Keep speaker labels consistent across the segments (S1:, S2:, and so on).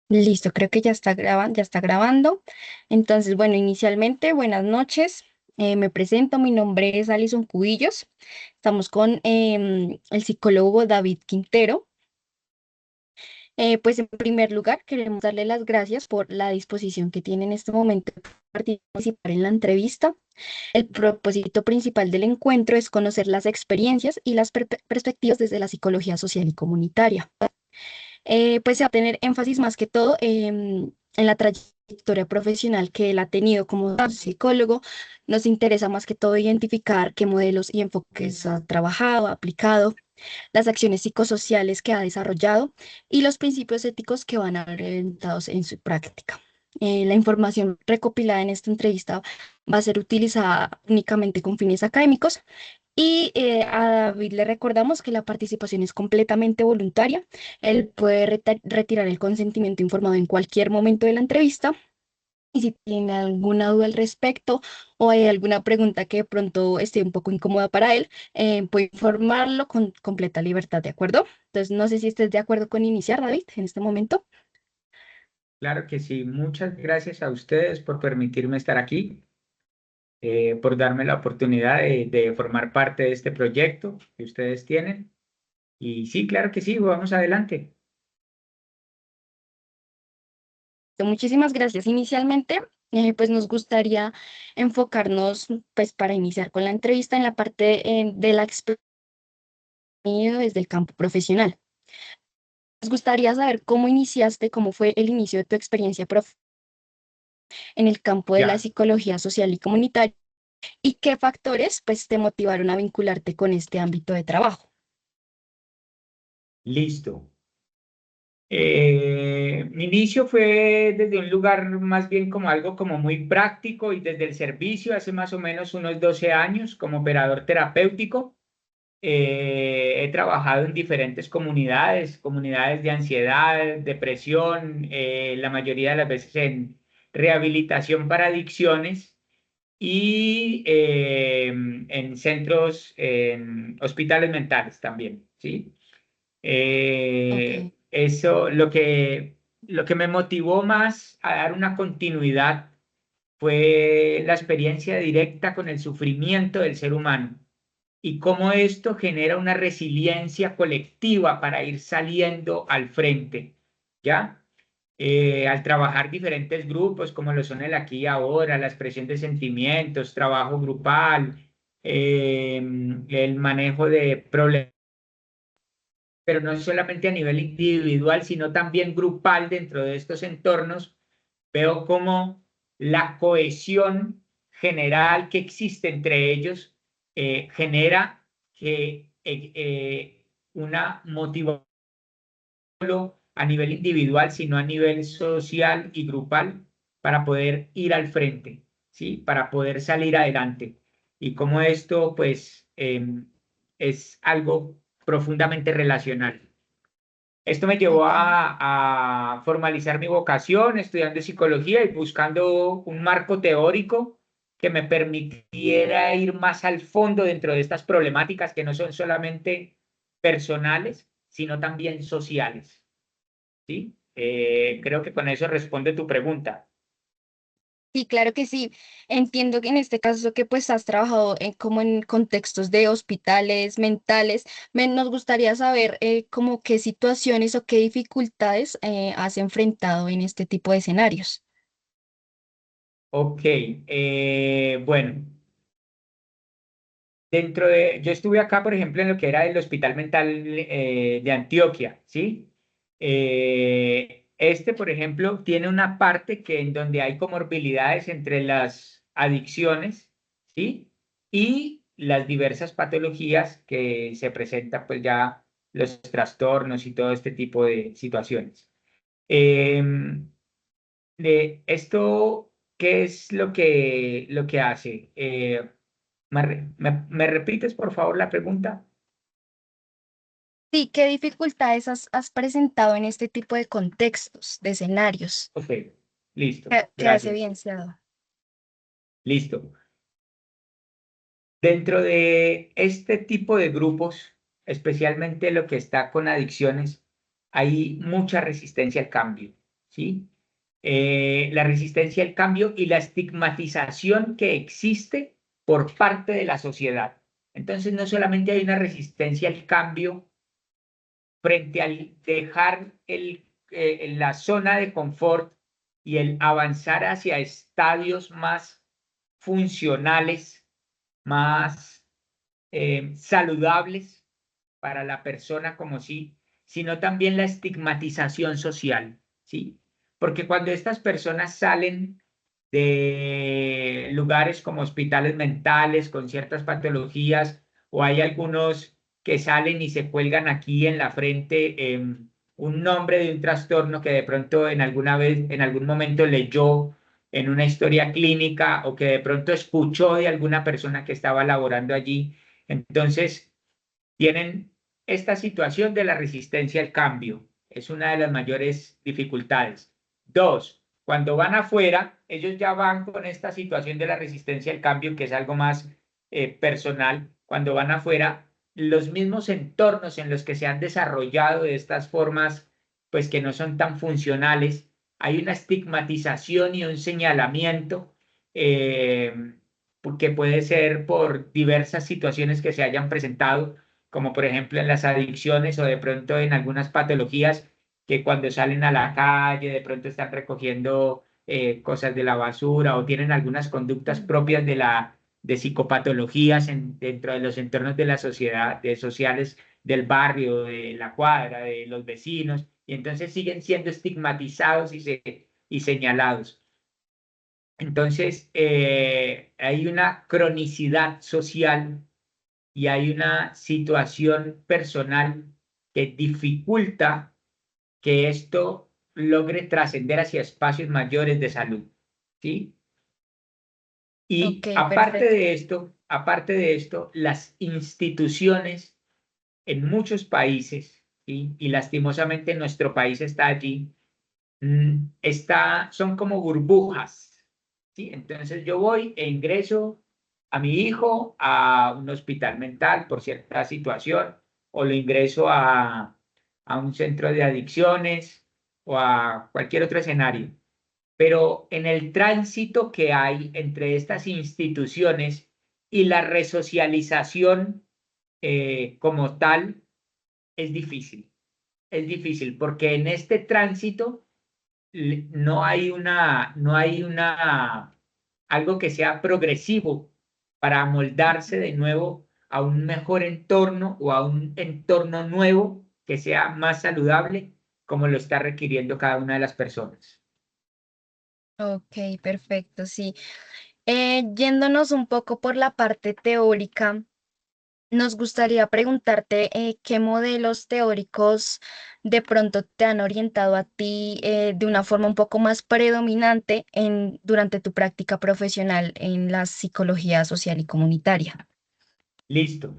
S1: Listo, creo que ya está grabando. Entonces, bueno, inicialmente, buenas noches. Me presento, mi nombre es Alison Cubillos. Estamos con el psicólogo David Quintero. Pues en primer lugar, queremos darle las gracias por la disposición que tiene en este momento de participar en la entrevista. El propósito principal del encuentro es conocer las experiencias y las perspectivas desde la psicología social y comunitaria. Pues se va a tener énfasis más que todo en la trayectoria profesional que él ha tenido como psicólogo. Nos interesa más que todo identificar qué modelos y enfoques ha trabajado, ha aplicado, las acciones psicosociales que ha desarrollado y los principios éticos que van a ver orientados en su práctica. La información recopilada en esta entrevista va a ser utilizada únicamente con fines académicos y a David le recordamos que la participación es completamente voluntaria. Él puede retirar el consentimiento informado en cualquier momento de la entrevista. Y si tiene alguna duda al respecto o hay alguna pregunta que de pronto esté un poco incómoda para él, puede informarlo con completa libertad, ¿de acuerdo? Entonces, no sé si estés de acuerdo con iniciar, David, en este momento.
S2: Claro que sí, muchas gracias a ustedes por permitirme estar aquí, por darme la oportunidad de formar parte de este proyecto que ustedes tienen. Y sí, claro que sí, vamos adelante.
S1: Muchísimas gracias. Inicialmente, pues nos gustaría enfocarnos, pues para iniciar con la entrevista en la parte de la experiencia desde el campo profesional. Nos gustaría saber cómo iniciaste, cómo fue el inicio de tu experiencia en el campo de la
S2: Ya,
S1: psicología social y comunitaria y qué factores, pues, te motivaron a vincularte con este ámbito de trabajo.
S2: listo. Mi inicio fue desde un lugar más bien como algo como muy práctico y desde el servicio hace más o menos unos 12 años como operador terapéutico. He trabajado en diferentes comunidades, comunidades de ansiedad, depresión, la mayoría de las veces en rehabilitación para adicciones y en centros, en hospitales mentales también, ¿sí?
S1: Ok.
S2: Eso, lo que me motivó más a dar una continuidad fue la experiencia directa con el sufrimiento del ser humano y cómo esto genera una resiliencia colectiva para ir saliendo al frente, ¿ya? Al trabajar diferentes grupos, como lo son el aquí y ahora, la expresión de sentimientos, trabajo grupal, el manejo de problemas, pero no solamente a nivel individual, sino también grupal dentro de estos entornos, veo cómo la cohesión general que existe entre ellos genera que una motivación a nivel individual, sino a nivel social y grupal para poder ir al frente, ¿sí? Para poder salir adelante. Y cómo esto, pues, es algo profundamente relacional. Esto me llevó
S1: Ok.
S2: a formalizar mi vocación estudiando psicología y buscando un marco teórico que me permitiera ir más al fondo dentro de estas problemáticas que no son solamente personales, sino también sociales. ¿Sí? Creo que con eso responde tu pregunta.
S1: Sí, claro que sí. Entiendo que en este caso que pues has trabajado como en contextos de hospitales mentales, nos gustaría saber como qué situaciones o qué dificultades has enfrentado en este tipo de escenarios.
S2: Ok, bueno, yo estuve acá, por ejemplo, en lo que era el Hospital Mental de Antioquia, ¿sí? Este, por ejemplo, tiene una parte que en donde hay comorbilidades entre las adicciones, ¿sí? Y las diversas patologías que se presentan, pues ya los trastornos y todo este tipo de situaciones. Em, de esto, ¿qué es lo que hace? ¿Me repites, por favor, la pregunta?
S1: Sí, ¿qué dificultades has presentado en este tipo de contextos, de escenarios?
S2: Ok, listo,
S1: ¿Qué has
S2: gracias.
S1: evidenciado?
S2: Listo. Dentro de este tipo de grupos, especialmente lo que está con adicciones, hay mucha resistencia al cambio, ¿sí? La resistencia al cambio y la estigmatización que existe por parte de la sociedad. Entonces, no solamente hay una resistencia al cambio frente al dejar la zona de confort y el avanzar hacia estadios más funcionales, más saludables para la persona como sí, sino también la estigmatización social, ¿sí? Porque cuando estas personas salen de lugares como hospitales mentales con ciertas patologías, o hay algunos que salen y se cuelgan aquí en la frente un nombre de un trastorno que de pronto en alguna vez, en algún momento leyó en una historia clínica o que de pronto escuchó de alguna persona que estaba laborando allí. Entonces, tienen esta situación de la resistencia al cambio. Es una de las mayores dificultades. Dos, cuando van afuera, ellos ya van con esta situación de la resistencia al cambio, que es algo más personal. Cuando van afuera, los mismos entornos en los que se han desarrollado de estas formas, pues que no son tan funcionales, hay una estigmatización y un señalamiento que puede ser por diversas situaciones que se hayan presentado, como por ejemplo en las adicciones o de pronto en algunas patologías que cuando salen a la calle de pronto están recogiendo cosas de la basura o tienen algunas conductas propias de psicopatologías dentro de los entornos de la sociedad, de sociales del barrio, de la cuadra, de los vecinos, y entonces siguen siendo estigmatizados y señalados. Entonces, hay una cronicidad social y hay una situación personal que dificulta que esto logre trascender hacia espacios mayores de salud, ¿sí?
S1: Ok,
S2: Y
S1: perfecto.
S2: aparte de esto, las instituciones en muchos países, ¿sí? Y lastimosamente nuestro país está allí, son como burbujas, ¿sí? Entonces yo voy e ingreso a mi hijo a un hospital mental por cierta situación, o lo ingreso a un centro de adicciones o a cualquier otro escenario. Pero en el tránsito que hay entre estas instituciones y la resocialización como tal, es difícil. Es difícil porque en este tránsito no hay algo que sea progresivo para moldarse de nuevo a un mejor entorno o a un entorno nuevo que sea más saludable, como lo está requiriendo cada una de las personas.
S1: Ok, perfecto, sí. Yéndonos un poco por la parte teórica, nos gustaría preguntarte qué modelos teóricos de pronto te han orientado a ti de una forma un poco más predominante durante tu práctica profesional en la psicología social y comunitaria.
S2: Listo.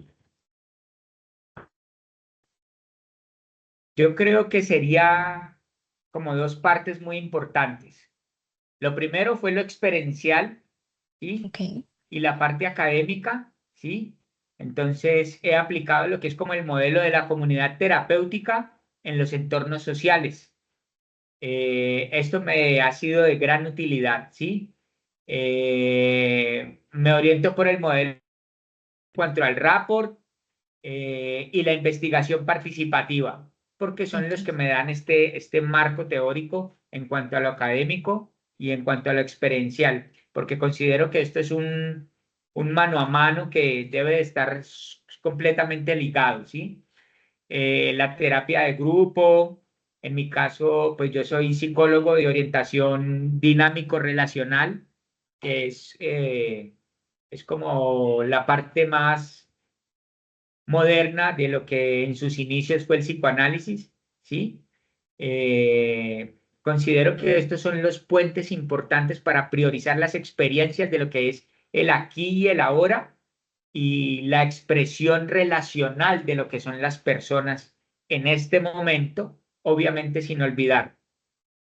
S2: Yo creo que sería como dos partes muy importantes. Lo primero fue lo experiencial, ¿sí?
S1: Ok,
S2: Y la parte académica, ¿sí? Entonces he aplicado lo que es como el modelo de la comunidad terapéutica en los entornos sociales. Esto me ha sido de gran utilidad, ¿sí? Me oriento por el modelo en cuanto al rapport y la investigación participativa, porque son
S1: ok.
S2: los que me dan este marco teórico en cuanto a lo académico y en cuanto a lo experiencial, porque considero que esto es un mano a mano que debe de estar completamente ligado, ¿sí? La terapia de grupo, en mi caso, pues yo soy psicólogo de orientación dinámico-relacional, que es como la parte más moderna de lo que en sus inicios fue el psicoanálisis, ¿sí? Considero que estos son los puentes importantes para priorizar las experiencias de lo que es el aquí y el ahora y la expresión relacional de lo que son las personas en este momento, obviamente sin olvidar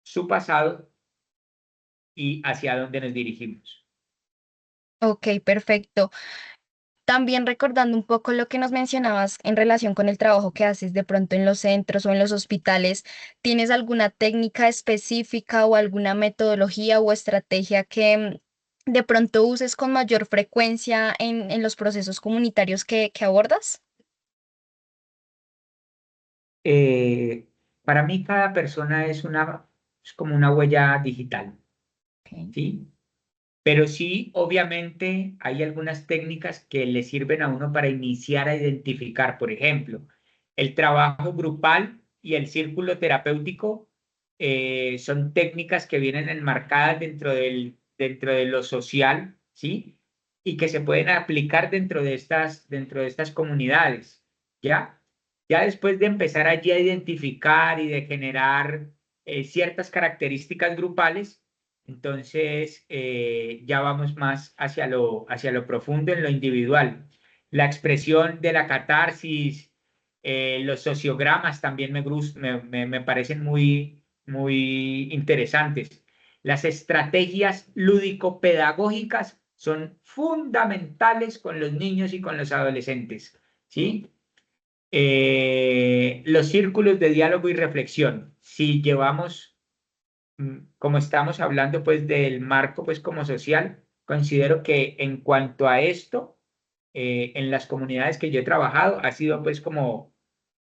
S2: su pasado y hacia dónde nos dirigimos.
S1: Ok, perfecto. También recordando un poco lo que nos mencionabas en relación con el trabajo que haces de pronto en los centros o en los hospitales, ¿tienes alguna técnica específica o alguna metodología o estrategia que de pronto uses con mayor frecuencia en los procesos comunitarios que abordas?
S2: Eh, para mí cada persona es como una huella digital,
S1: Ok.
S2: ¿sí? Pero sí, obviamente, hay algunas técnicas que le sirven a uno para iniciar a identificar, por ejemplo, el trabajo grupal y el círculo terapéutico son técnicas que vienen enmarcadas dentro de lo social, ¿sí? Y que se pueden aplicar dentro de estas comunidades, ¿ya? Ya después de empezar allí a identificar y de generar ciertas características grupales, entonces, ya vamos más hacia lo profundo en lo individual. La expresión de la catarsis, los sociogramas también me parecen muy interesantes. Las estrategias lúdico-pedagógicas son fundamentales con los niños y con los adolescentes, ¿sí? Los círculos de diálogo y reflexión. Si llevamos como estamos hablando pues del marco pues como social, considero que en cuanto a esto, en las comunidades que yo he trabajado, ha sido pues como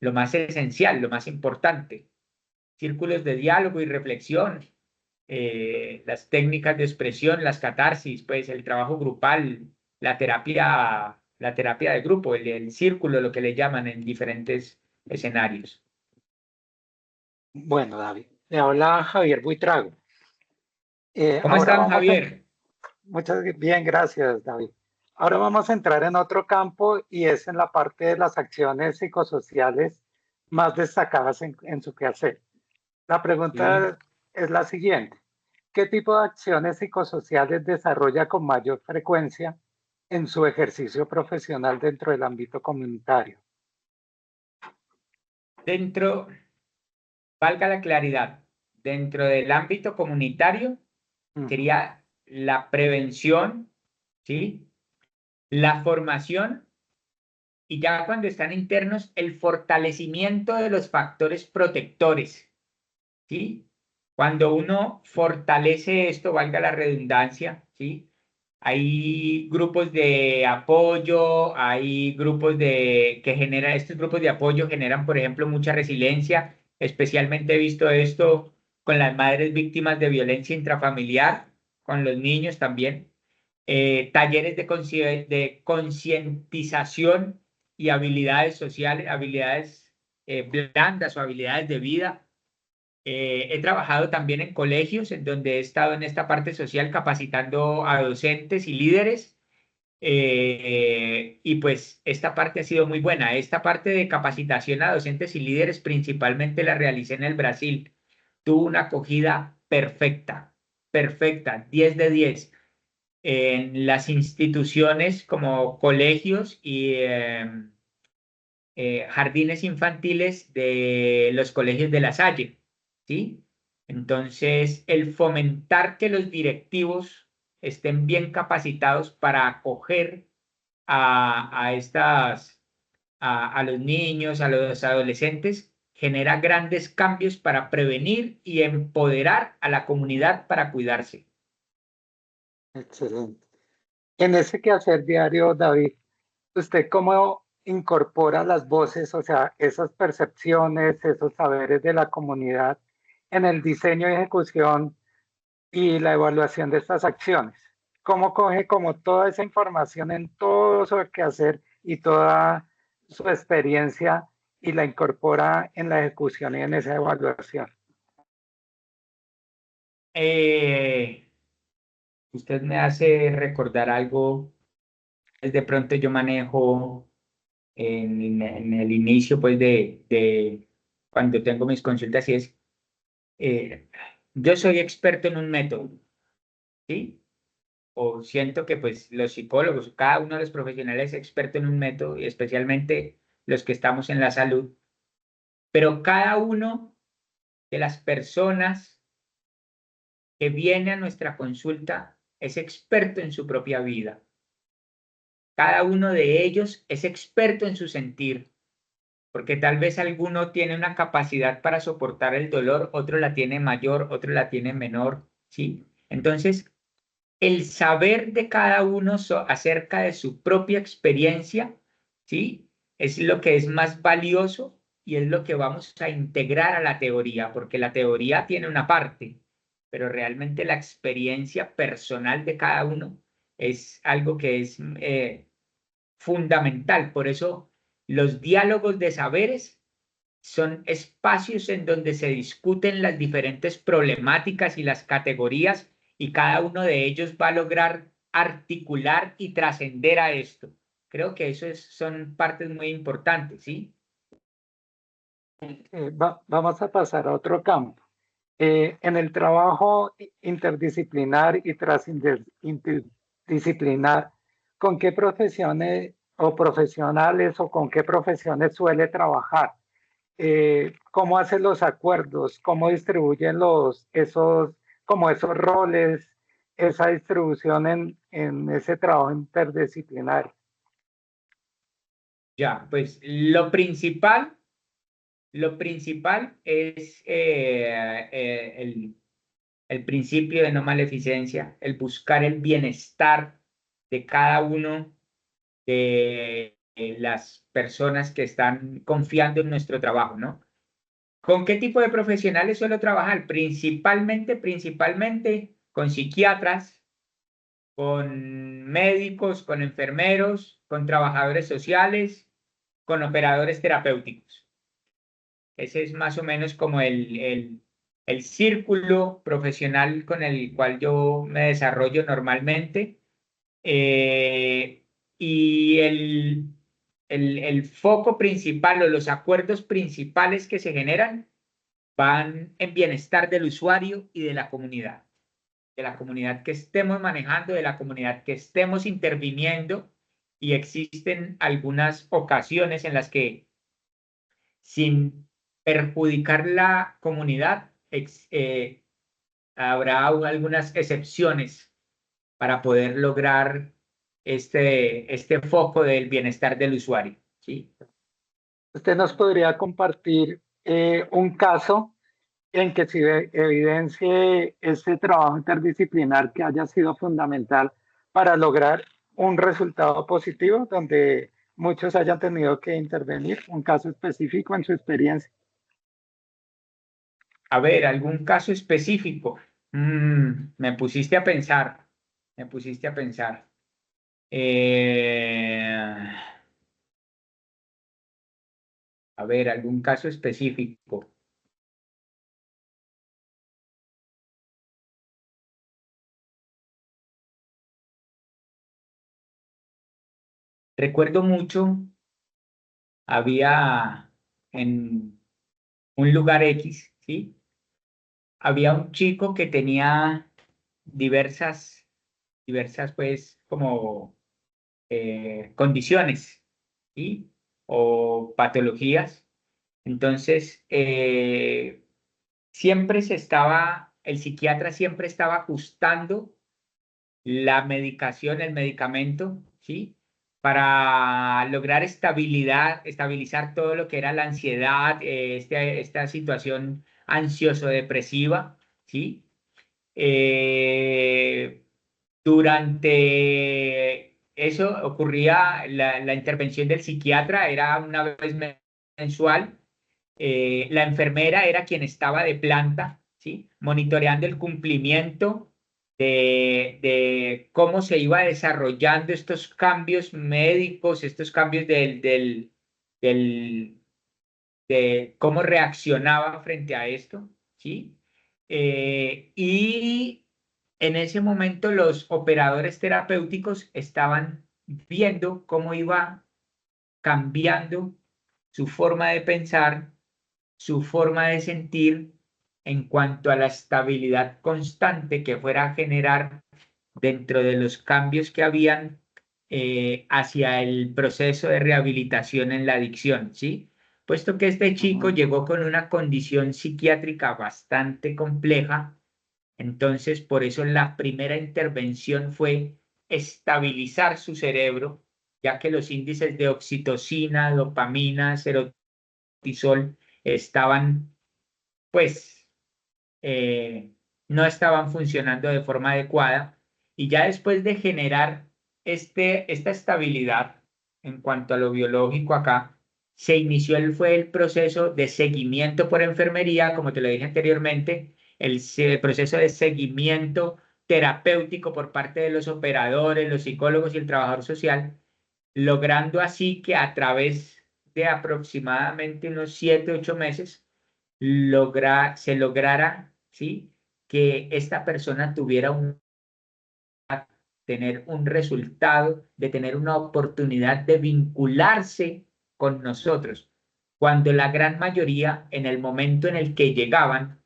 S2: lo más esencial, lo más importante. Círculos de diálogo y reflexión, las técnicas de expresión, las catarsis, pues el trabajo grupal, la terapia de grupo, el círculo, lo que le llaman en diferentes escenarios.
S3: Bueno, David, le habla Javier Buitrago.
S2: ¿Cómo
S3: Ahora
S2: están,
S3: vamos a...
S2: Javier?
S3: Muchas bien, gracias, David. Ahora vamos a entrar en otro campo y es en la parte de las acciones psicosociales más destacadas en su quehacer. La
S2: Sí.
S3: pregunta es la siguiente. ¿Qué tipo de acciones psicosociales desarrolla con mayor frecuencia en su ejercicio profesional dentro del ámbito comunitario?
S2: Dentro, valga la claridad, dentro del ámbito comunitario
S3: Ujú.
S2: sería la prevención, ¿sí? La formación y ya cuando están internos, el fortalecimiento de los factores protectores, ¿sí? Cuando uno fortalece esto, valga la redundancia, ¿sí? Hay grupos de apoyo, hay grupos que generan, estos grupos de apoyo generan, por ejemplo, mucha resiliencia. Especialmente he visto esto con las madres víctimas de violencia intrafamiliar, con los niños también. Talleres de concientización y habilidades sociales, habilidades blandas o habilidades de vida. He trabajado también en colegios en donde he estado en esta parte social capacitando a docentes y líderes, y pues esta parte ha sido muy buena. Esta parte de capacitación a docentes y líderes principalmente la realicé en el Brasil. Tuvo una acogida perfecta, perfecta, 10 de 10 en las instituciones como colegios y jardines infantiles de los colegios de La Salle, ¿sí? Entonces, el fomentar que los directivos estén bien capacitados para acoger a los niños, a los adolescentes, genera grandes cambios para prevenir y empoderar a la comunidad para cuidarse.
S3: Excelente. En ese quehacer diario, David, ¿usted cómo incorpora las voces, o sea, esas percepciones, esos saberes de la comunidad en el diseño y ejecución y la evaluación de estas acciones? ¿Cómo coge como toda esa información en todo su quehacer y toda su experiencia y la incorpora en la ejecución y en esa evaluación?
S2: Eh, Usted me hace recordar algo, de pronto yo manejo en el inicio pues de cuando tengo mis consultas y es, eh, yo soy experto en un método, ¿sí? O siento que pues los psicólogos, cada uno de los profesionales es experto en un método y especialmente los que estamos en la salud, pero cada uno de las personas que viene a nuestra consulta es experto en su propia vida. Cada uno de ellos es experto en su sentir, porque tal vez alguno tiene una capacidad para soportar el dolor, otro la tiene mayor, otro la tiene menor, ¿sí? Entonces, el saber de cada uno acerca de su propia experiencia, ¿sí? Es lo que es más valioso y es lo que vamos a integrar a la teoría, porque la teoría tiene una parte, pero realmente la experiencia personal de cada uno es algo que es fundamental. Por eso los diálogos de saberes son espacios en donde se discuten las diferentes problemáticas y las categorías y cada uno de ellos va a lograr articular y trascender a esto. Creo que son partes muy importantes, ¿sí?
S3: Vamos a pasar a otro campo. En el trabajo interdisciplinar y interdisciplinar, ¿con qué profesiones o profesionales o con qué profesiones suele trabajar? ¿Cómo hacen los acuerdos? ¿Cómo distribuyen como esos roles, esa distribución en ese trabajo interdisciplinario?
S2: Ya, pues lo principal es el principio de no maleficencia, el buscar el bienestar de cada uno de las personas que están confiando en nuestro trabajo, ¿no? ¿Con qué tipo de profesionales suelo trabajar? Principalmente con psiquiatras, con médicos, con enfermeros, con trabajadores sociales, con operadores terapéuticos. Ese es más o menos como el círculo profesional con el cual yo me desarrollo normalmente. Eh, y el foco principal o los acuerdos principales que se generan van en bienestar del usuario y de la comunidad que estemos manejando, de la comunidad que estemos interviniendo, y existen algunas ocasiones en las que sin perjudicar la comunidad habrá algunas excepciones para poder lograr este foco del bienestar del usuario, ¿sí?
S3: ¿Usted nos podría compartir un caso en que se evidencie este trabajo interdisciplinar que haya sido fundamental para lograr un resultado positivo donde muchos hayan tenido que intervenir? Un caso específico en su experiencia.
S2: A ver, algún caso específico. Me pusiste a pensar, me pusiste a pensar. A ver, algún caso específico. Recuerdo mucho, había en un lugar X, ¿sí? Había un chico que tenía diversas pues, como condiciones, ¿sí? O patologías. Entonces, el psiquiatra siempre estaba ajustando la medicación, el medicamento, ¿sí? Para lograr estabilizar todo lo que era la ansiedad, esta situación ansioso-depresiva, ¿sí? Eh, Durante eso ocurría la intervención del psiquiatra, era una vez mensual. La enfermera era quien estaba de planta, ¿sí? Monitoreando el cumplimiento de cómo se iba desarrollando estos cambios médicos, estos cambios del- de cómo reaccionaba frente a esto, ¿sí? Y en ese momento los operadores terapéuticos estaban viendo cómo iba cambiando su forma de pensar, su forma de sentir en cuanto a la estabilidad constante que fuera a generar dentro de los cambios que habían hacia el proceso de rehabilitación en la adicción, ¿sí? Puesto que este chico llegó con una condición psiquiátrica bastante compleja, entonces por eso la primera intervención fue estabilizar su cerebro, ya que los índices de oxitocina, dopamina, serotisol estaban, pues, no estaban funcionando de forma adecuada. Y ya después de generar esta estabilidad en cuanto a lo biológico acá, se inició fue el proceso de seguimiento por enfermería, como te lo dije anteriormente, el proceso de seguimiento terapéutico por parte de los operadores, los psicólogos y el trabajador social, logrando así que a través de aproximadamente unos 7, 8 meses se lograra, ¿sí?, que esta persona tuviera tener un resultado, de tener una oportunidad de vincularse con nosotros, cuando la gran mayoría, en el momento en el que llegaban,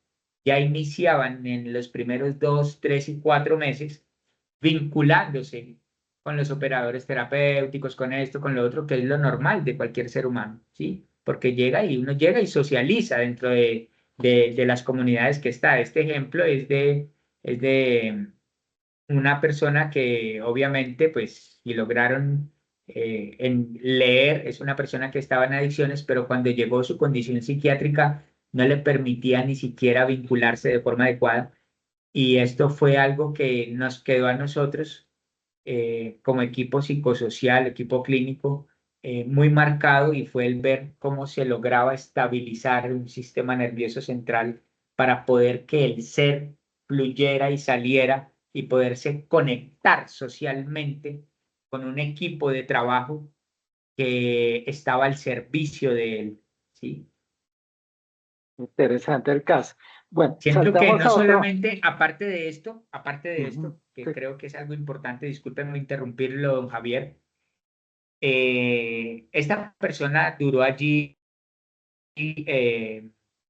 S2: ya iniciaban en los primeros 2, 3 y 4 meses vinculándose con los operadores terapéuticos, con esto, con lo otro, que es lo normal de cualquier ser humano, ¿sí? Porque uno llega y socializa dentro de las comunidades que está. Este ejemplo es de una persona que obviamente, pues, y lograron en leer, es una persona que estaba en adicciones, pero cuando llegó su condición psiquiátrica no le permitía ni siquiera vincularse de forma adecuada. Y esto fue algo que nos quedó a nosotros como equipo psicosocial, equipo clínico, muy marcado, y fue el ver cómo se lograba estabilizar un sistema nervioso central para poder que el ser fluyera y saliera y poderse conectar socialmente con un equipo de trabajo que estaba al servicio de él, ¿sí?
S3: Interesante el caso. Bueno,
S2: Siento que
S3: saltamos
S2: no
S3: a otro.
S2: solamente, aparte de
S3: Ujú,
S2: esto, que
S3: sí,
S2: creo que es algo importante, discúlpenme interrumpirlo, don Javier, esta persona duró allí,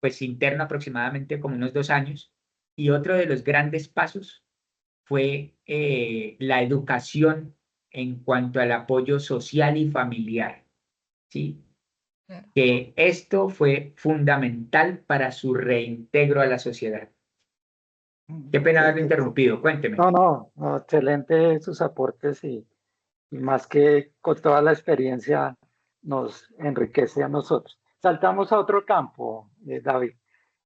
S2: pues interno aproximadamente como unos 2 años, y otro de los grandes pasos fue la educación en cuanto al apoyo social y familiar, ¿sí?
S4: Claro.
S2: Que esto fue fundamental para su reintegro a la sociedad. Qué pena haberlo
S3: sí, sí.
S2: interrumpido, cuénteme.
S3: No, no, no, excelente sus aportes y más que con toda la experiencia nos enriquece a nosotros. Saltamos a otro campo, David.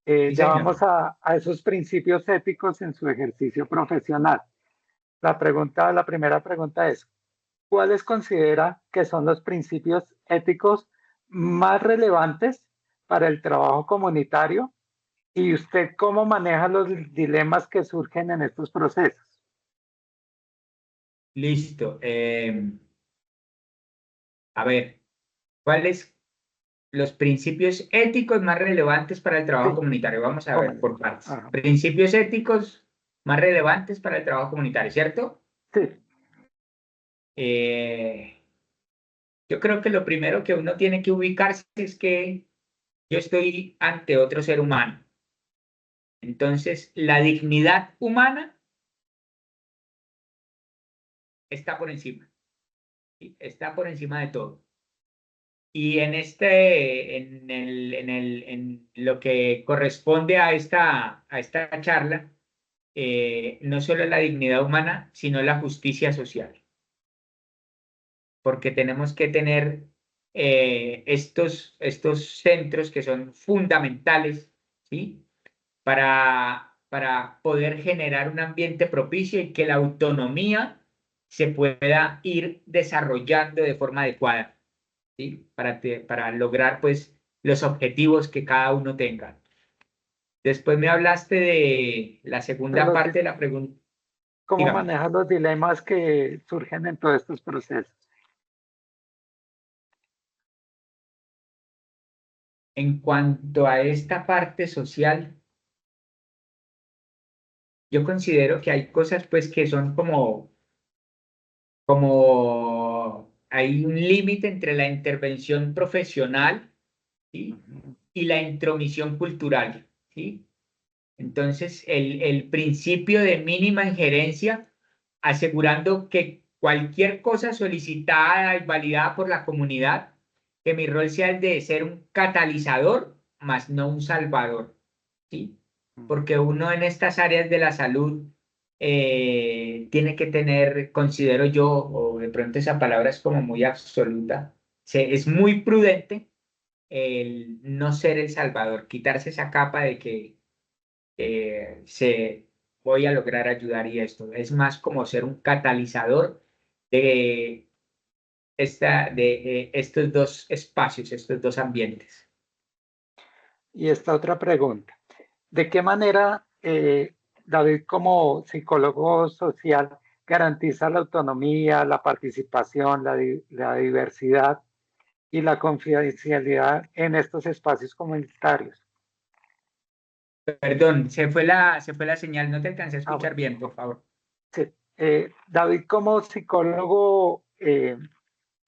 S2: Sí,
S3: Ya
S2: señor.
S3: vamos a esos principios éticos en su ejercicio profesional. La primera pregunta es, ¿cuáles considera que son los principios éticos más relevantes para el trabajo comunitario? ¿Y usted cómo maneja los dilemas que surgen en estos procesos?
S2: Listo. A ver, ¿cuáles los principios éticos más relevantes para el trabajo
S3: Sí,
S2: comunitario? Vamos a ver por partes.
S3: ajá,
S2: Principios éticos más relevantes para el trabajo comunitario, ¿cierto?
S3: sí,
S2: Eh, yo creo que lo primero que uno tiene que ubicarse es que yo estoy ante otro ser humano. Entonces, la dignidad humana está por encima, ¿sí? Está por encima de todo. Y en lo que corresponde a esta charla, no solo la dignidad humana, sino la justicia social, porque tenemos que tener estos centros que son fundamentales, ¿sí? Para poder generar un ambiente propicio y que la autonomía se pueda ir desarrollando de forma adecuada, ¿sí? Para lograr, pues, los objetivos que cada uno tenga. Después me hablaste de la
S3: de
S2: segunda
S3: los
S2: parte de la pregunta.
S3: cómo
S2: Dígame.
S3: maneja los dilemas que surgen en todos estos procesos.
S2: En cuanto a esta parte social, yo considero que hay cosas, pues, que son como hay un límite entre la intervención profesional, ¿sí?, y la intromisión cultural, ¿sí? Entonces, el principio de mínima injerencia, asegurando que cualquier cosa solicitada y validada por la comunidad, que mi rol sea el de ser un catalizador, más no un salvador, ¿sí? Porque uno en estas áreas de la salud tiene que tener, considero yo, o de pronto esa palabra es como muy absoluta, es muy prudente el no ser el salvador, quitarse esa capa de que voy a lograr ayudar y esto. Es más como ser un catalizador de, de estos dos espacios, estos dos ambientes.
S3: Y esta otra pregunta. ¿De qué manera David, como psicólogo social, garantiza la autonomía, la participación, la diversidad y la confidencialidad en estos espacios comunitarios?
S2: Perdón, se fue la señal, no te alcancé a escuchar
S3: Bueno,
S2: bien, por favor.
S3: sí. David, como psicólogo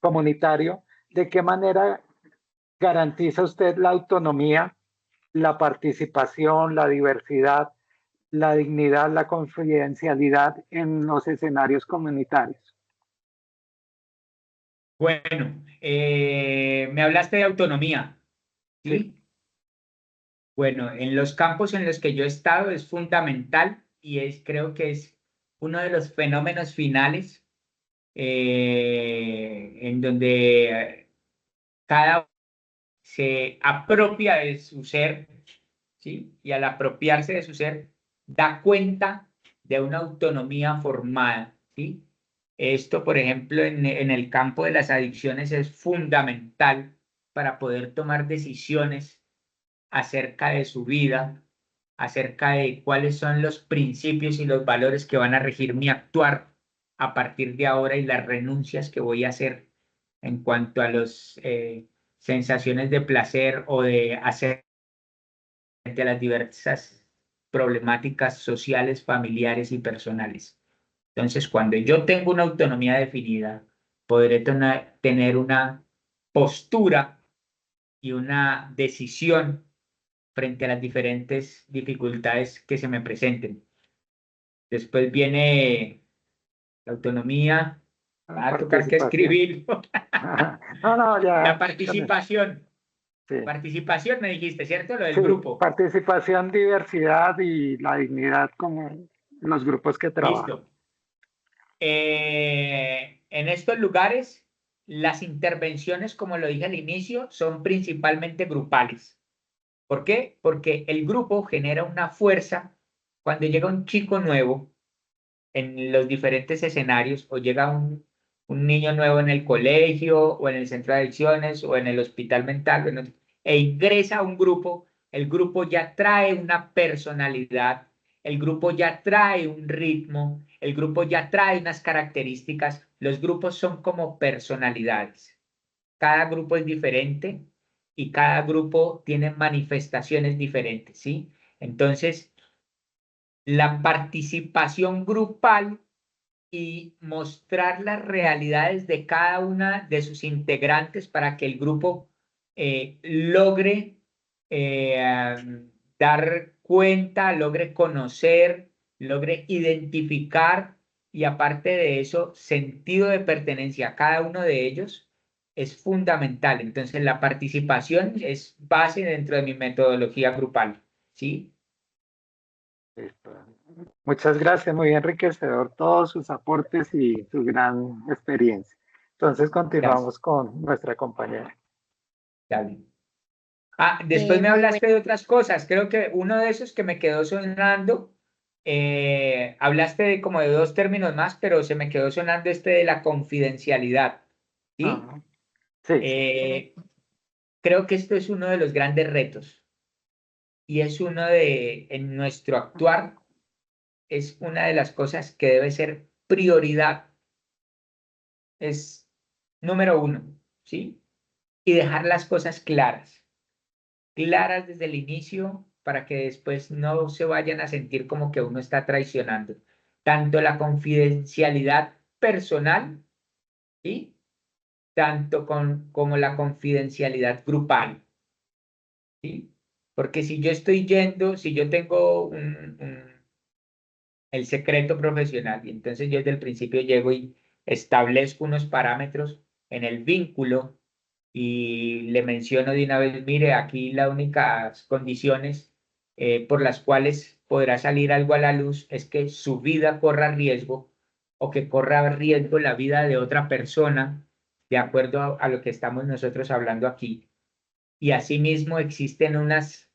S3: comunitario, ¿de qué manera garantiza usted la autonomía, la participación, la diversidad, la dignidad, la confidencialidad en los escenarios comunitarios?
S2: Bueno, me hablaste de autonomía,
S3: Sí,
S2: ¿sí? Bueno, en los campos en los que yo he estado es fundamental y creo que es uno de los fenómenos finales en donde cada uno se apropia de su ser, ¿sí? Y al apropiarse de su ser, da cuenta de una autonomía formada, ¿sí? Esto, por ejemplo, en el campo de las adicciones es fundamental para poder tomar decisiones acerca de su vida, acerca de cuáles son los principios y los valores que van a regir mi actuar a partir de ahora y las renuncias que voy a hacer en cuanto a las sensaciones de placer o de hacer frente a las diversas problemáticas sociales, familiares y personales. Entonces, cuando yo tengo una autonomía definida, podré tener una postura y una decisión frente a las diferentes dificultades que se me presenten. Después viene la autonomía,
S3: la
S2: va a tocar que
S3: participación.
S2: escribirlo.
S3: No, no,
S2: La
S3: ya.
S2: participación.
S3: Sí,
S2: Participación me dijiste, ¿cierto? Lo del
S3: sí,
S2: grupo.
S3: participación, diversidad y la dignidad como los grupos que trabajan.
S2: Listo. En estos lugares, las intervenciones, como lo dije al inicio, son principalmente grupales. ¿Por qué? Porque el grupo genera una fuerza cuando llega un chico nuevo en los diferentes escenarios o llega un niño nuevo en el colegio o en el centro de adicciones o en el hospital mental e ingresa a un grupo, el grupo ya trae una personalidad, el grupo ya trae un ritmo, el grupo ya trae unas características. Los grupos son como personalidades. Cada grupo es diferente y cada grupo tiene manifestaciones diferentes, ¿sí? Entonces, la participación grupal y mostrar las realidades de cada una de sus integrantes para que el grupo logre dar cuenta, logre conocer, logre identificar y aparte de eso, sentido de pertenencia a cada uno de ellos es fundamental. Entonces, la participación es base dentro de mi metodología grupal, ¿sí?
S3: Listo. Muchas gracias, muy enriquecedor todos sus aportes y su gran experiencia. Entonces
S2: Gracias.
S3: continuamos con nuestra compañera.
S2: Dale. Ah, después me
S1: Muy bueno.
S2: hablaste de otras cosas. Creo que uno de esos que me quedó sonando, hablaste de como de dos términos más, pero se me quedó sonando este de la confidencialidad. ¿Sí?
S3: Ah, sí,
S2: Eh, creo que esto es uno de los grandes retos y es uno de, en nuestro actuar, es una de las cosas que debe ser prioridad. Es número uno, ¿sí? Y dejar las cosas claras. Claras desde el inicio para que después no se vayan a sentir como que uno está traicionando tanto la confidencialidad personal, ¿sí? Tanto como la confidencialidad grupal, ¿sí? Porque si yo estoy yendo, si yo tengo el secreto profesional y entonces yo desde el principio llego y establezco unos parámetros en el vínculo y le menciono de una vez, mire, aquí las únicas condiciones por las cuales podrá salir algo a la luz es que su vida corra riesgo o que corra riesgo la vida de otra persona, de acuerdo a lo que estamos nosotros hablando aquí. Y asimismo existen unas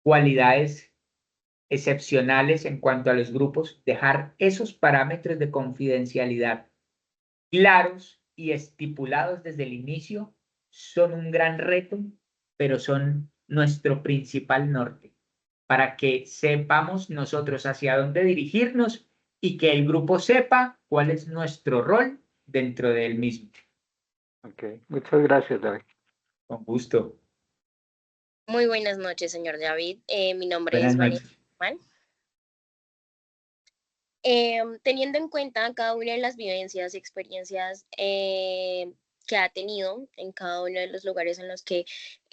S2: cualidades excepcionales en cuanto a los grupos, dejar esos parámetros de confidencialidad claros y estipulados desde el inicio son un gran reto, pero son nuestro principal norte, para que sepamos nosotros hacia dónde dirigirnos y que el grupo sepa cuál es nuestro rol dentro del mismo.
S3: Ok, muchas gracias, David.
S2: Con gusto.
S4: Muy buenas noches, señor David. Mi nombre
S2: Buenas
S4: es María
S2: noches.
S4: Guzmán. Teniendo en cuenta cada una de las vivencias y experiencias que ha tenido en cada uno de los lugares en los que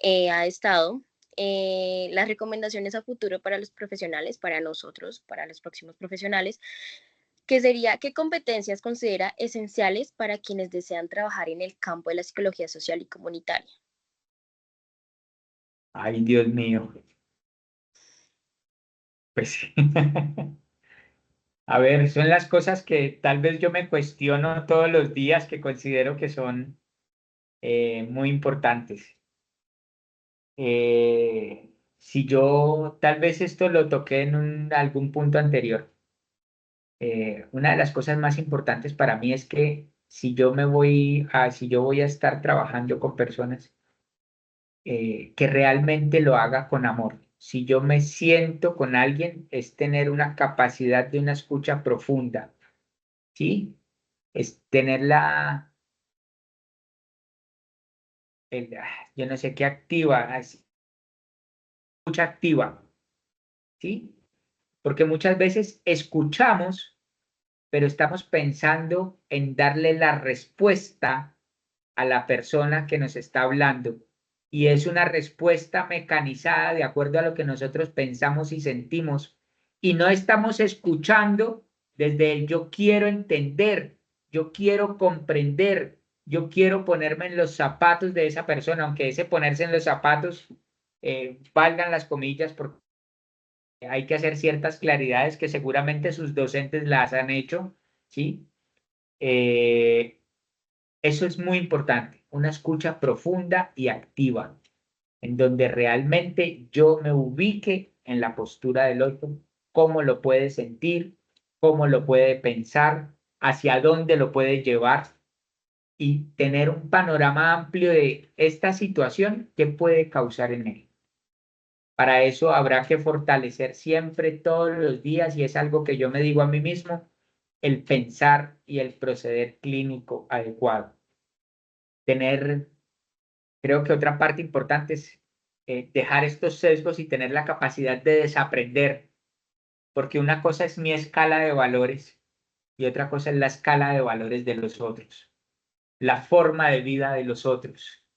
S4: ha estado, las recomendaciones a futuro para los profesionales, para nosotros, para los próximos profesionales, que sería, ¿qué competencias considera esenciales para quienes desean trabajar en el campo de la psicología social y comunitaria?
S2: Ay, Dios mío. Pues, a ver, son las cosas que tal vez yo me cuestiono todos los días, que considero que son muy importantes. Si yo tal vez esto lo toqué en algún punto anterior, una de las cosas más importantes para mí es que si yo voy a estar trabajando con personas, que realmente lo haga con amor. Si yo me siento con alguien, es tener una capacidad de una escucha profunda, ¿sí? Es tener yo no sé qué activa, escucha activa, ¿sí? Porque muchas veces escuchamos, pero estamos pensando en darle la respuesta a la persona que nos está hablando. Y es una respuesta mecanizada de acuerdo a lo que nosotros pensamos y sentimos. Y no estamos escuchando desde el yo quiero entender, yo quiero comprender, yo quiero ponerme en los zapatos de esa persona, aunque ese ponerse en los zapatos valgan las comillas, porque hay que hacer ciertas claridades que seguramente sus docentes las han hecho, ¿sí? Eso es muy importante, una escucha profunda y activa, en donde realmente yo me ubique en la postura del otro, cómo lo puede sentir, cómo lo puede pensar, hacia dónde lo puede llevar y tener un panorama amplio de esta situación que puede causar en él. Para eso habrá que fortalecer siempre, todos los días, y es algo que yo me digo a mí mismo, el pensar y el proceder clínico adecuado. Creo que otra parte importante es dejar estos sesgos y tener la capacidad de desaprender, porque una cosa es mi escala de valores y otra cosa es la escala de valores de los otros, la forma de vida de los otros,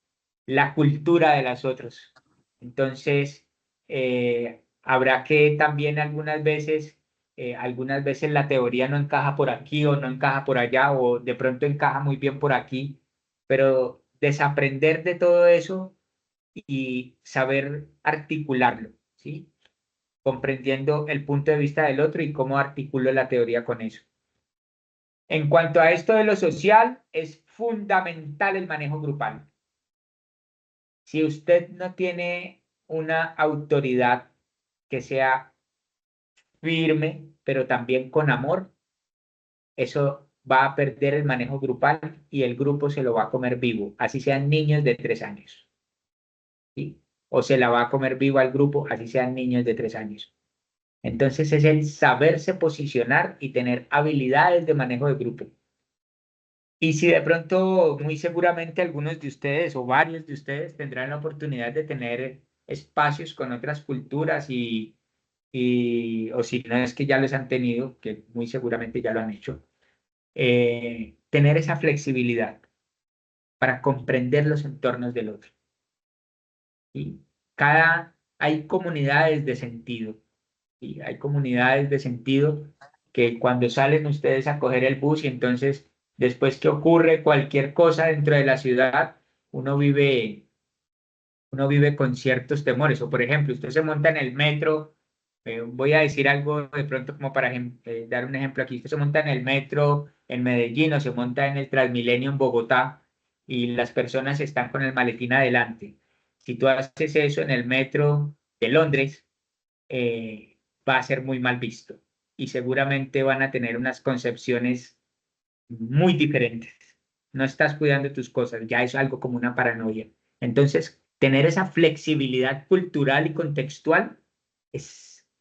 S2: la cultura de los otros. Entonces, habrá que también algunas veces la teoría no encaja por aquí o no encaja por allá o de pronto encaja muy bien por aquí, pero desaprender de todo eso y saber articularlo, ¿sí? Comprendiendo el punto de vista del otro y cómo articulo la teoría con eso. En cuanto a esto de lo social, es fundamental el manejo grupal. Si usted no tiene una autoridad que sea firme, pero también con amor, eso va a perder el manejo grupal y el grupo se lo va a comer vivo, así sean niños de 3 años. ¿Sí? O se la va a comer vivo al grupo, así sean niños de 3 años. Entonces es el saberse posicionar y tener habilidades de manejo de grupo. Y si de pronto, muy seguramente algunos de ustedes o varios de ustedes tendrán la oportunidad de tener espacios con otras culturas o si no es que ya los han tenido, que muy seguramente ya lo han hecho, tener esa flexibilidad para comprender los entornos del otro. ¿Sí? Hay comunidades de sentido, ¿sí? Hay comunidades de sentido que cuando salen ustedes a coger el bus y entonces después que ocurre cualquier cosa dentro de la ciudad, uno vive uno vive con ciertos temores. O por ejemplo, usted se monta en el metro, voy a decir algo de pronto como para dar un ejemplo aquí, usted se monta en el metro en Medellín o se monta en el Transmilenio en Bogotá y las personas están con el maletín adelante. Si tú haces eso en el metro de Londres, va a ser muy mal visto y seguramente van a tener unas concepciones muy diferentes. No estás cuidando tus cosas, ya es algo como una paranoia. Entonces, tener esa flexibilidad cultural y contextual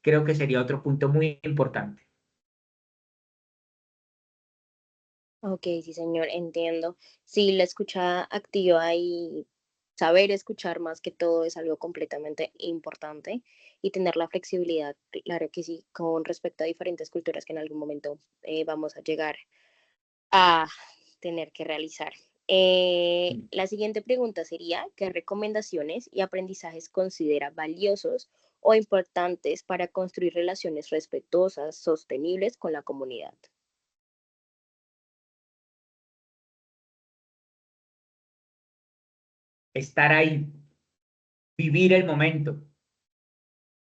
S2: creo que sería otro punto muy importante.
S4: Ok, sí, señor, entiendo. Sí, la escucha activa y saber escuchar más que todo es algo completamente importante y tener la flexibilidad, claro que sí, con respecto a diferentes culturas que en algún momento vamos a llegar a tener que realizar. La siguiente pregunta sería, ¿qué recomendaciones y aprendizajes considera valiosos o importantes para construir relaciones respetuosas, sostenibles con la comunidad?
S2: Estar ahí, vivir el momento,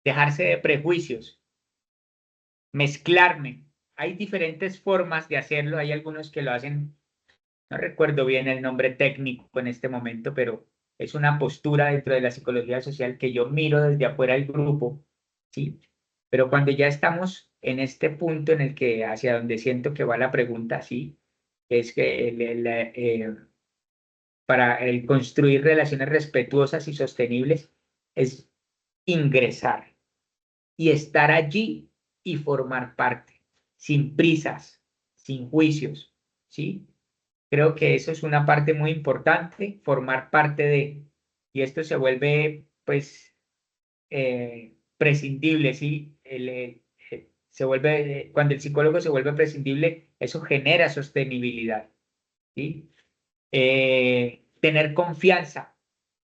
S2: dejarse de prejuicios, mezclarme. Hay diferentes formas de hacerlo, hay algunos que lo hacen, no recuerdo bien el nombre técnico en este momento, pero es una postura dentro de la psicología social que yo miro desde afuera del grupo, ¿sí? Pero cuando ya estamos en este punto en el que hacia donde siento que va la pregunta, sí, es que para el construir relaciones respetuosas y sostenibles es ingresar y estar allí y formar parte, sin prisas, sin juicios, ¿sí? Creo que eso es una parte muy importante, formar parte de, y esto se vuelve, pues, prescindible, ¿sí? Cuando el psicólogo se vuelve prescindible, eso genera sostenibilidad, ¿sí? Tener confianza,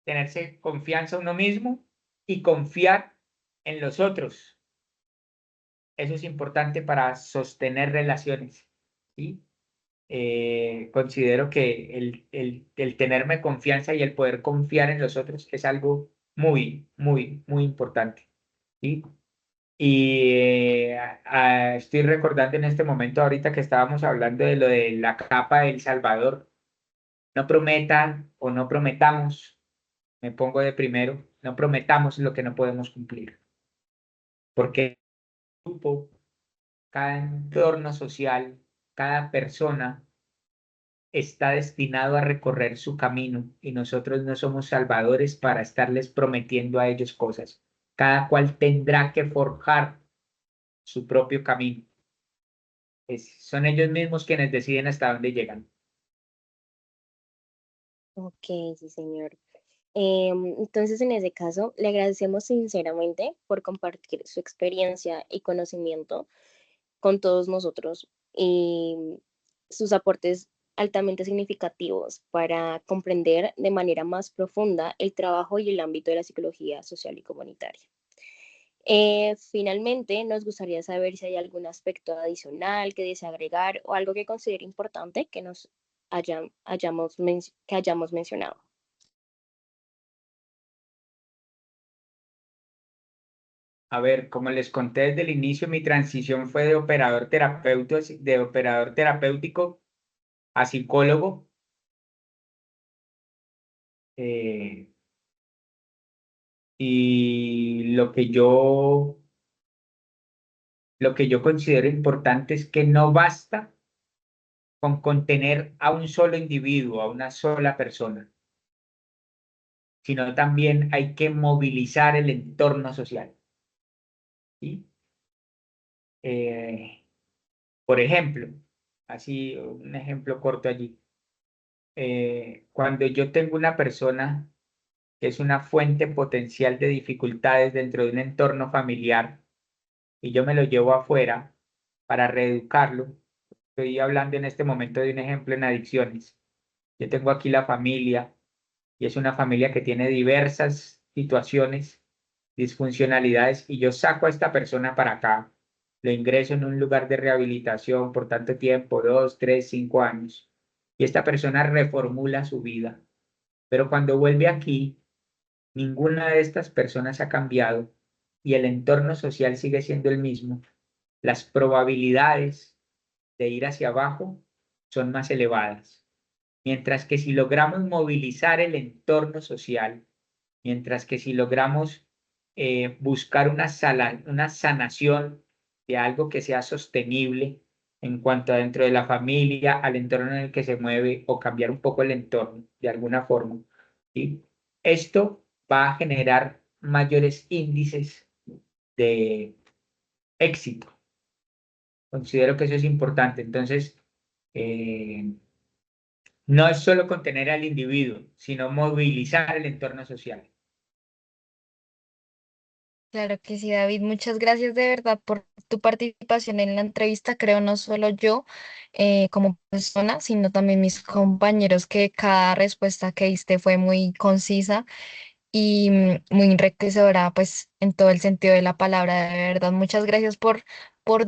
S2: tenerse confianza a uno mismo y confiar en los otros. Eso es importante para sostener relaciones, ¿sí? Considero que el tenerme confianza y el poder confiar en los otros es algo muy, muy, muy importante, ¿sí? Y estoy recordando en este momento, ahorita que estábamos hablando de lo de la capa de El Salvador, no prometan o no prometamos, me pongo de primero, no prometamos lo que no podemos cumplir, porque cada grupo, cada entorno social, cada persona está destinado a recorrer su camino y nosotros no somos salvadores para estarles prometiendo a ellos cosas. Cada cual tendrá que forjar su propio camino. Son ellos mismos quienes deciden hasta dónde llegan.
S4: Ok, sí, señor. Entonces, en ese caso, le agradecemos sinceramente por compartir su experiencia y conocimiento con todos nosotros y sus aportes altamente significativos para comprender de manera más profunda el trabajo y el ámbito de la psicología social y comunitaria. Finalmente, nos gustaría saber si hay algún aspecto adicional que desea agregar o algo que considere importante que nos que hayamos mencionado.
S2: A ver, como les conté desde el inicio, mi transición fue de operador terapéutico a psicólogo. eh, y lo que yo considero importante es que no basta con contener a un solo individuo, a una sola persona, sino también hay que movilizar el entorno social, ¿sí? Eh, por ejemplo, así un ejemplo corto allí. Cuando yo tengo una persona que es una fuente potencial de dificultades dentro de un entorno familiar y yo me lo llevo afuera para reeducarlo, estoy hablando en este momento de un ejemplo en adicciones. Yo tengo aquí la familia y es una familia que tiene diversas situaciones, disfuncionalidades, y yo saco a esta persona para acá, lo ingreso en un lugar de rehabilitación por tanto tiempo, 2, 3, 5 años, y esta persona reformula su vida. Pero cuando vuelve aquí, ninguna de estas personas ha cambiado y el entorno social sigue siendo el mismo, las probabilidades de ir hacia abajo son más elevadas. Mientras que si logramos movilizar el entorno social, mientras que si logramos buscar una sanación de algo que sea sostenible en cuanto a dentro de la familia, al entorno en el que se mueve o cambiar un poco el entorno de alguna forma, ¿sí? Esto va a generar mayores índices de éxito. Considero que eso es importante. Entonces, no es solo contener al individuo, sino movilizar el entorno social.
S1: Claro que sí, David. Muchas gracias de verdad por tu participación en la entrevista. Creo no solo yo como persona, sino también mis compañeros, que cada respuesta que diste fue muy concisa y muy enriquecedora, pues en todo el sentido de la palabra. De verdad, muchas gracias por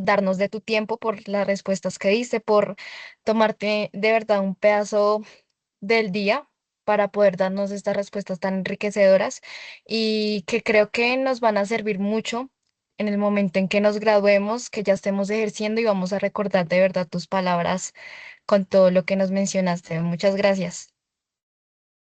S1: darnos de tu tiempo, por las respuestas que diste, por tomarte de verdad un pedazo del día para poder darnos estas respuestas tan enriquecedoras y que creo que nos van a servir mucho en el momento en que nos graduemos, que ya estemos ejerciendo y vamos a recordar de verdad tus palabras con todo lo que nos mencionaste. Muchas gracias.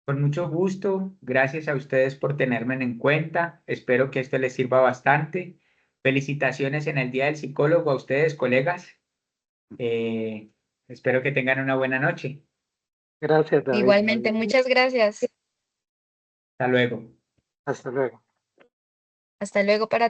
S2: Con mucho gusto, gracias a ustedes por tenerme en cuenta. Espero que esto les sirva bastante. Felicitaciones en el Día del Psicólogo a ustedes, colegas. Eh, Espero que tengan una buena noche.
S3: Gracias, David.
S1: Igualmente, muchas gracias.
S2: Hasta luego.
S3: Hasta luego.
S1: Hasta luego para